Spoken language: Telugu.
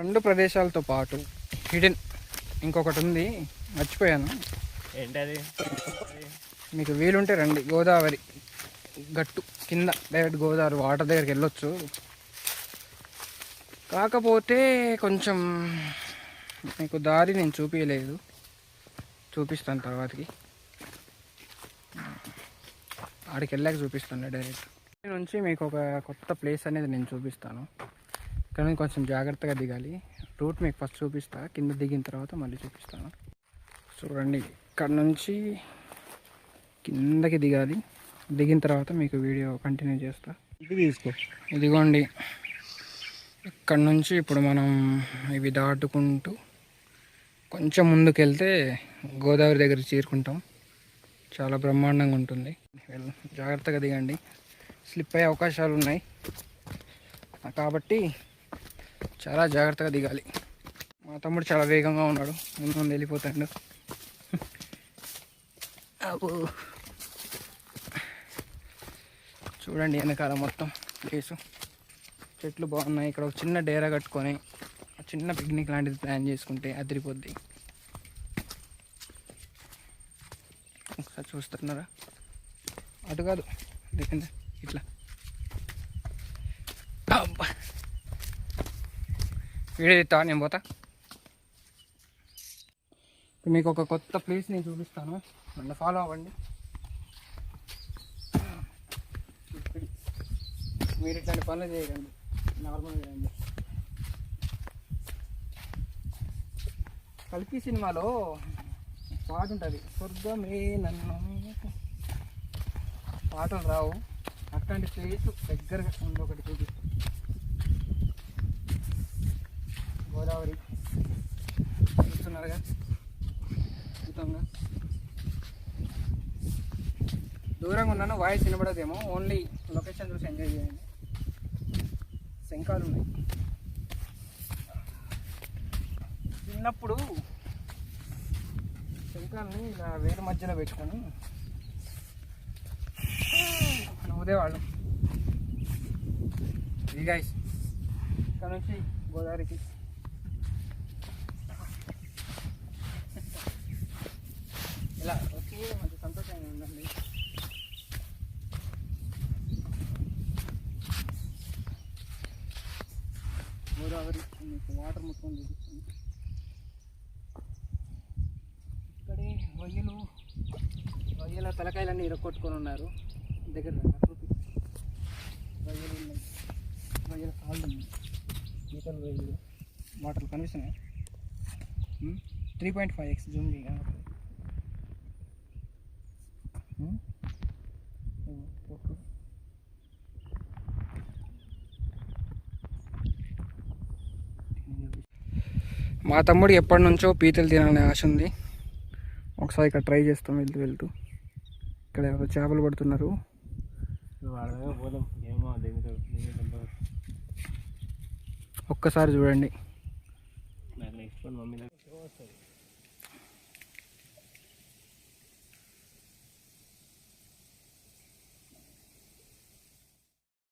రెండు ప్రదేశాలతో పాటు హిడెన్ ఇంకొకటి ఉంది, మర్చిపోయాను. ఏంటది? మీకు వీలుంటే రండి. గోదావరి గట్టు కింద డైరెక్ట్ గోదావరి వాటర్ దగ్గరికి వెళ్ళొచ్చు. కాకపోతే కొంచెం మీకు దారి నేను చూపించలేదు, చూపిస్తాను తర్వాతకి. ఆడికి వెళ్ళాక చూపిస్తాను డైరెక్ట్ నుంచి. మీకు ఒక కొత్త ప్లేస్ అనేది నేను చూపిస్తాను. ఇక్కడ నుంచి కొంచెం జాగ్రత్తగా దిగాలి. రూట్ మీకు ఫస్ట్ చూపిస్తా, కింద దిగిన తర్వాత మళ్ళీ చూపిస్తాను. చూడండి, ఇక్కడ నుంచి కిందకి దిగాలి. దిగిన తర్వాత మీకు వీడియో కంటిన్యూ చేస్తా. ఇది తీసుకో. ఇదిగోండి, ఇక్కడ నుంచి ఇప్పుడు మనం ఇవి దాటుకుంటూ కొంచెం ముందుకు వెళ్తే గోదావరి దగ్గరికి చేరుకుంటాం. చాలా బ్రహ్మాండంగా ఉంటుంది. జాగ్రత్తగా దిగండి, స్లిప్ అయ్యే అవకాశాలు ఉన్నాయి కాబట్టి చాలా జాగ్రత్తగా దిగాలి. మా తమ్ముడు చాలా వేగంగా ఉన్నాడు, ముందు ముందు వెళ్ళిపోతాడు. చూడండి వెనకాల మొత్తం ప్లేసు, చెట్లు బాగున్నాయి. ఇక్కడ ఒక చిన్న డేరా కట్టుకొని చిన్న పిక్నిక్ లాంటిది ప్లాన్ చేసుకుంటే అదిరిపోద్ది. ఒకసారి చూస్తున్నారా? అటు కాదు, లేకండి ఇట్లా. వీడియో ఎత్తా, నేను పోతా. మీకు ఒక కొత్త ప్లేస్ నేను చూపిస్తాను, నన్ను ఫాలో అవ్వండి. మీరు ఇట్లాంటి పనులు చేయకండి, నార్మల్గా చేయండి. కల్కి సినిమాలో పాట ఉంటుంది, స్వర్గమే నన్ను, పాటలు రావు. అట్లాంటి ప్లేస్ దగ్గరగా ఉంది ఒకటి చూపిస్తాను. గోదావరి చూస్తున్నారుగా, అద్భుతంగా. దూరంగా ఉన్నాను, వాయిస్ వినబడదేమో, ఓన్లీ లొకేషన్ చూసి ఎంజాయ్ చేయండి. శంఖాలు ఉన్నాయి. చిన్నప్పుడు శంఖాలని ఇలా వేరు మధ్యలో పెట్టుకొని ఊదేవాళ్ళం. ఇది గైస్, ఇక్కడ నుంచి గోదావరికి ఇలా వచ్చి మంచి సంతోషంగా ఉందండి. గోదావరి మీకు వాటర్ మొత్తం చూపిస్తుంది. ఇక్కడే రొయ్యల తలకాయలన్నీ ఇరక్కొట్టుకొని ఉన్నారు. దగ్గర రొయ్యలు ఉన్నాయి, రొయ్యల కాళ్ళు ఉన్నాయి, ఈతలు రొయ్యలు. వాటర్లు కనిపిస్తున్నాయి. 3.5x జూమ్ చేయ. మా తమ్ముడు ఎప్పటి నుంచో పీతలు తినాలనే ఆశ ఉంది. ఒకసారి ఇక్కడ ట్రై చేస్తాం వెళ్తూ. ఇక్కడ ఎవరో చేపలు పడుతున్నారు. ఒక్కసారి చూడండి.